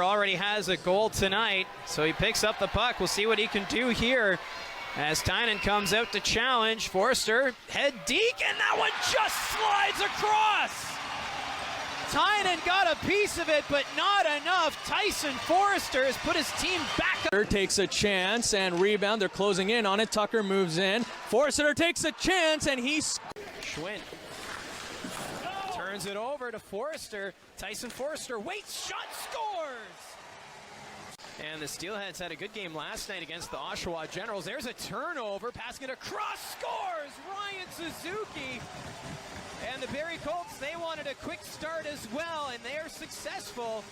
Already has a goal tonight, so he picks up the puck. We'll see what he can do here as Tynan comes out to challenge. Foerster, head deep, and that one just slides across. Tynan got a piece of it, but not enough. Tyson Foerster has put his team back up. Takes a chance and rebound. They're closing in on it. Tucker moves in. Foerster takes a chance and he's Schwinn turns it over to Foerster. Tyson Foerster waits, shot, scores! And the Steelheads had a good game last night against the Oshawa Generals. There's a turnover, passing it across, scores! Ryan Suzuki. And the Barrie Colts, they wanted a quick start as well, and they are successful.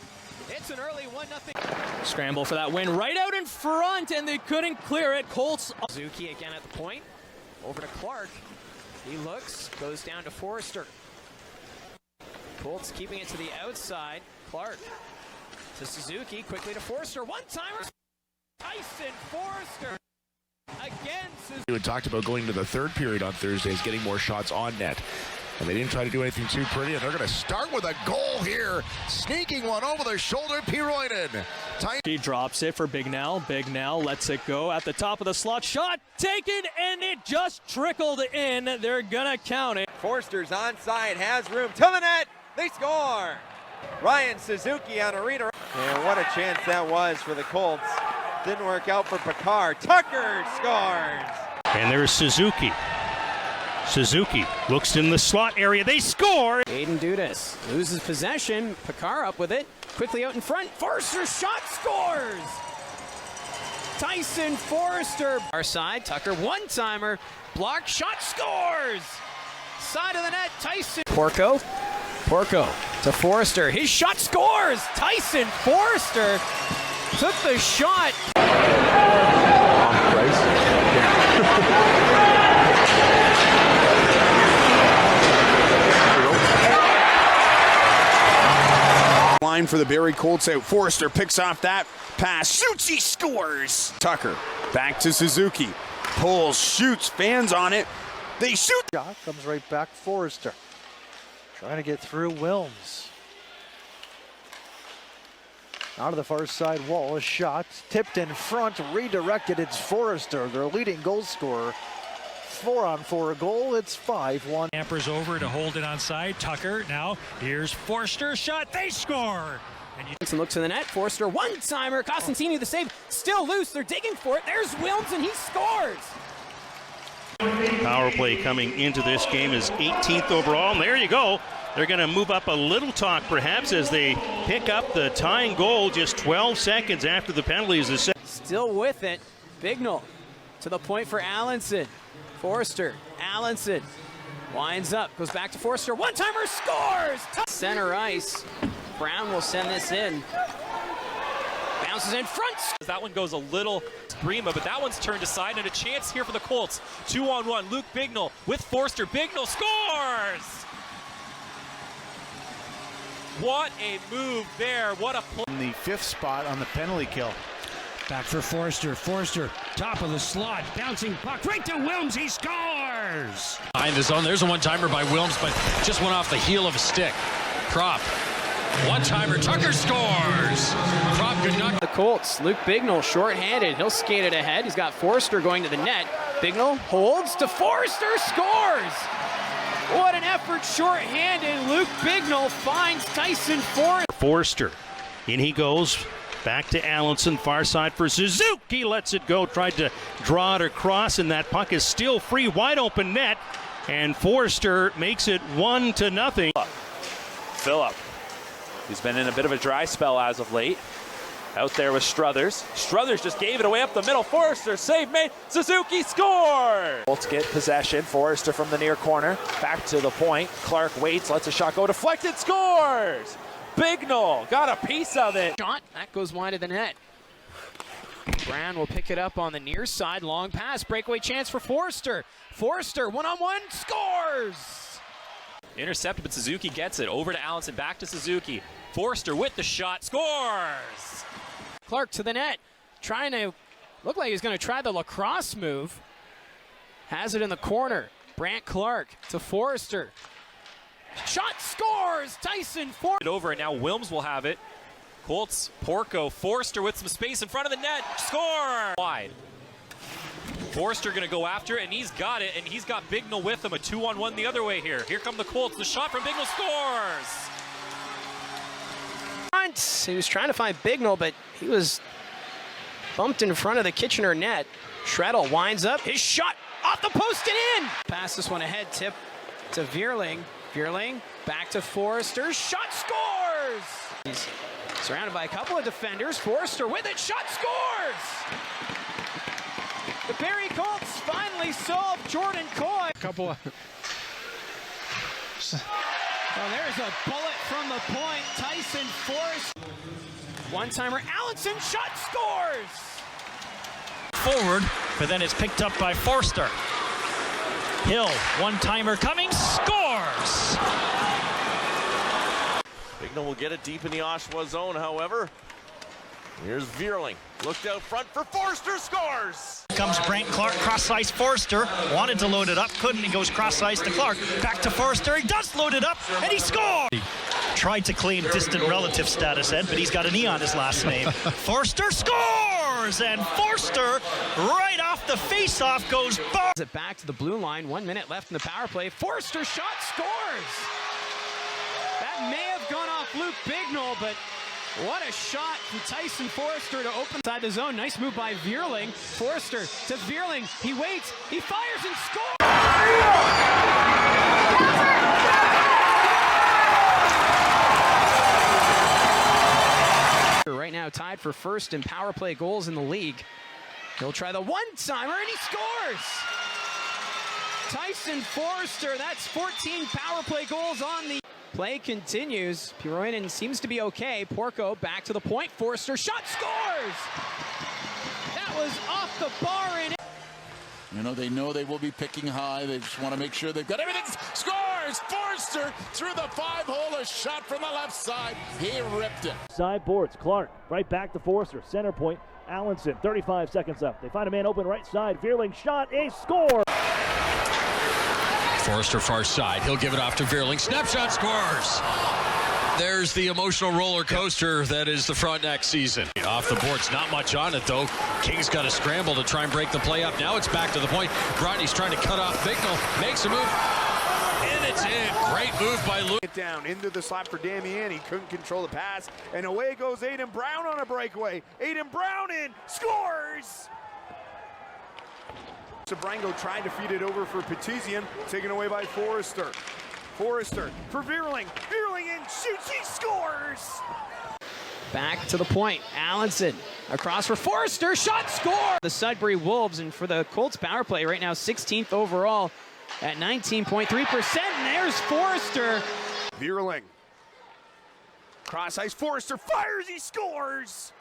It's an early 1-0. scramble for that win right out in front, and they couldn't clear it. Colts. Suzuki again at the point. Over to Clark. He looks, goes down to Foerster. Colts keeping it to the outside. Clark to Suzuki, quickly to Foerster. One-timer. Tyson Foerster. Again, Suzuki. We talked about going to the third period on Thursdays, getting more shots on net. And they didn't try to do anything too pretty, and they're going to start with a goal here. Sneaking one over the shoulder, Piroinen. He drops it for Bignell. Bignell lets it go at the top of the slot. Shot taken, and it just trickled in. They're going to count it. Forster's onside, has room to the net. They score. Ryan Suzuki on a reader. And what a chance that was for the Colts. Didn't work out for Picard. Tucker scores. And there's Suzuki. Suzuki looks in the slot area. They score! Aiden Dudas loses possession. Picard up with it. Quickly out in front. Foerster shot, scores! Tyson Foerster. Our side, Tucker one-timer. Block shot, scores! Side of the net, Tyson. Porco to Foerster. His shot scores! Tyson Foerster took the shot. Line for the Barrie Colts out. Foerster picks off that pass. Shoots, he scores. Tucker back to Suzuki. Pulls, shoots, fans on it. They shoot. Shot comes right back. Foerster trying to get through Wilms. Out of the far side wall, a shot tipped in front, redirected. It's Foerster, their leading goal scorer. 4-on-4 goal. It's 5-1. Campers over to hold it on side. Tucker now. Here's Foerster shot. They score. And look to the net. Foerster one-timer. Costantini the save. Still loose. They're digging for it. There's Wilms and he scores. Power play coming into this game is 18th overall. And there you go. They're going to move up a little talk perhaps as they pick up the tying goal just 12 seconds after the penalties. Still with it. Bignell to the point for Allenson. Foerster, Allenson winds up, goes back to Foerster. One-timer scores! Center ice. Brown will send this in. Bounces in front. That one goes a little Brema, but that one's turned aside, and a chance here for the Colts. 2-on-1. Luke Bignell with Foerster. Bignell scores! What a move there. What a play. In the fifth spot on the penalty kill. Back for Foerster. Foerster, top of the slot, bouncing puck right to Wilms. He scores! Behind the zone, there's a one-timer by Wilms, but just went off the heel of a stick. Prop, one-timer, Tucker scores! Prop could knock the Colts. Luke Bignell short-handed. He'll skate it ahead. He's got Foerster going to the net. Bignell holds to Foerster, scores! What an effort, short-handed. Luke Bignell finds Tyson Foerster. Foerster, in he goes. Back to Allenson, far side for Suzuki, lets it go, tried to draw it across, and that puck is still free, wide open net, and Foerster makes it 1-0. Phillip, who's been in a bit of a dry spell as of late. Out there with Struthers. Struthers just gave it away up the middle. Foerster, save made. Suzuki scores! Colts get possession. Foerster from the near corner. Back to the point. Clark waits, lets a shot go. Deflected, scores! Bignell got a piece of it. Shot, that goes wide of the net. Brown will pick it up on the near side. Long pass, breakaway chance for Foerster. Foerster, one-on-one, scores! Intercepted, but Suzuki gets it. Over to Allenson, back to Suzuki. Foerster with the shot, scores! Clark to the net, trying to, look like he's going to try the lacrosse move. Has it in the corner. Brant Clark to Foerster. Shot, scores! Tyson Foerster. Over, and now Wilms will have it. Colts, Porco, Foerster with some space in front of the net. Score! Wide. Foerster going to go after it, and he's got it, and he's got Bignell with him. A 2-on-1 the other way here. Here come the Colts. The shot from Bignell scores! He was trying to find Bignell, but he was bumped in front of the Kitchener net. Shreddle winds up. His shot off the post and in! Pass this one ahead. Tip to Vierling. Vierling back to Foerster. Shot scores! He's surrounded by a couple of defenders. Foerster with it. Shot scores! The Barrie Colts finally solved Jordan Coy. Couple of... Oh, there's a bullet from the point. Tyson Foerster. One-timer. Allenson shot scores! Forward, but then it's picked up by Foerster. Hill, one-timer coming, scores! Bignell will get it deep in the Oshawa zone, however. Here's Vierling. Looked out front for Foerster, scores! Comes Brent Clark, cross-ice Foerster. Wanted to load it up, couldn't. He goes cross-ice to Clark. Back to Foerster, he does load it up, and he scores! Tried to claim distant relative status, Ed, but he's got an E on his last name. Foerster scores! And Foerster, right off the face-off, goes bar. It back to the blue line. 1 minute left in the power play. Foerster shot scores! That may have gone off Luke Bignell, but what a shot from Tyson Foerster to open inside the zone. Nice move by Vierling. Foerster to Vierling. He waits. He fires and scores! Right now tied for first in power play goals in the league. He'll try the one-timer and he scores! Tyson Foerster, that's 14 power play goals on the play continues. Piroinen seems to be okay. Porco back to the point. Foerster shot scores! That was off the bar and you know, they know they will be picking high. They just want to make sure they've got everything. Scores! Foerster through the 5-hole. A shot from the left side. He ripped it. Side boards. Clark right back to Foerster. Center point. Allenson. 35 seconds up. They find a man open right side. Vierling shot. A score. Foerster far side. He'll give it off to Vierling. Snapshot scores! There's the emotional roller coaster that is the Frontenac season. Off the boards, not much on it though. King's got to scramble to try and break the play up. Now it's back to the point. Brodney's trying to cut off Bignell. Makes a move. And it's in. Great move by Luke. Down into the slot for Damian. He couldn't control the pass. And away goes Aiden Brown on a breakaway. Aiden Brown in. Scores! Sabrango tried to feed it over for Petizian. Taken away by Foerster. Foerster for Vierling. Vierling in. Shoots. He scores! back to the point. Allenson across for Foerster. Shot score! The Sudbury Wolves, and for the Colts power play right now, 16th overall at 19.3%. And there's Foerster. Vierling. Cross ice. Foerster fires. He scores!